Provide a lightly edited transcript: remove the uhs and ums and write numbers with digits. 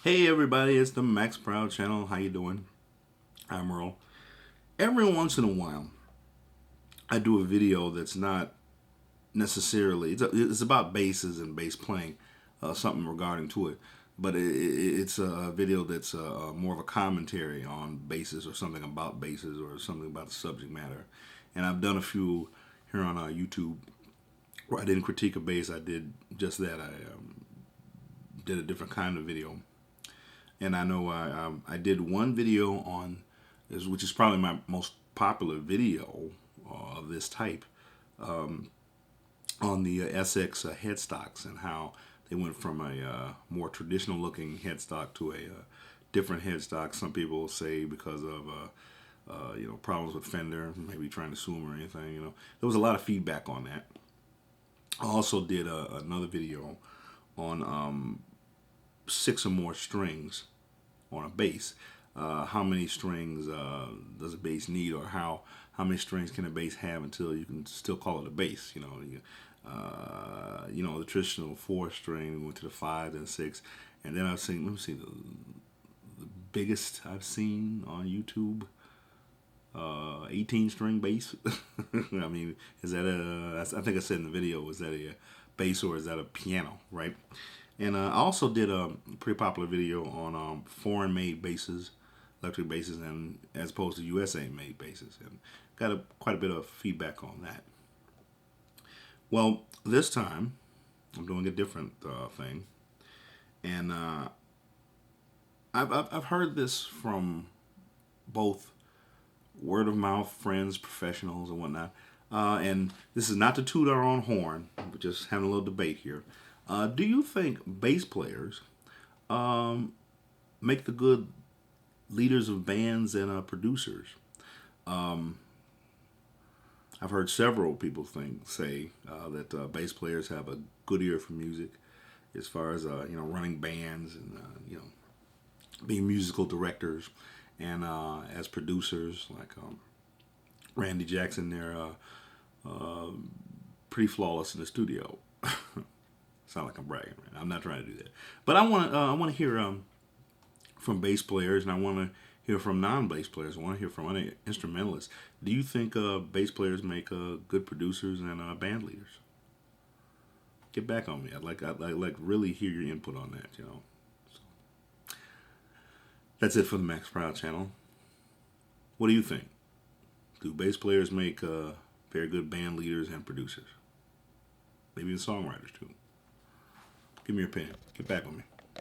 Hey everybody, it's the Max Proud channel. How you doing? I'm Earl. Every once in a while, I do a video that's not necessarily, it's about basses and bass playing, something regarding to it. But it's a video that's more of a commentary on basses or something about basses or something about the subject matter. And I've done a few here on YouTube where I didn't critique a bass. I did just that. I did a different kind of video. And I know I did one video on this, which is probably my most popular video of this type, on the SX headstocks and how they went from a more traditional looking headstock to a different headstock. Some people say because of problems with Fender, maybe trying to sue them or anything. There was a lot of feedback on that. I also did another video on 6 or more strings on a bass. How many strings does a bass need, or how many strings can a bass have until you can still call it a bass? The traditional 4-string, we went to the 5 and 6, and then I've seen, let me see, the biggest I've seen on YouTube, 18-string bass. I mean, is that I think I said in the video, is that a bass or is that a piano, right? And I also did a pretty popular video on foreign-made basses, electric basses, and as opposed to USA-made basses, and got quite a bit of feedback on that. Well, this time I'm doing a different thing, and I've heard this from both word of mouth, friends, professionals, and whatnot. And this is not to toot our own horn, but just having a little debate here. Do you think bass players make the good leaders of bands and producers? I've heard several people say that bass players have a good ear for music, as far as running bands and being musical directors, and as producers like Randy Jackson. They're pretty flawless in the studio. Sound like I'm bragging, right? I'm not trying to do that, but I want to hear from bass players, and I want to hear from non-bass players. I want to hear from other instrumentalists. Do you think bass players make good producers and band leaders? Get back on me. I'd like really hear your input on that. So, that's it for the Max Proud channel. What do you think? Do bass players make very good band leaders and producers? Maybe the songwriters too. Give me your opinion. Get back on me.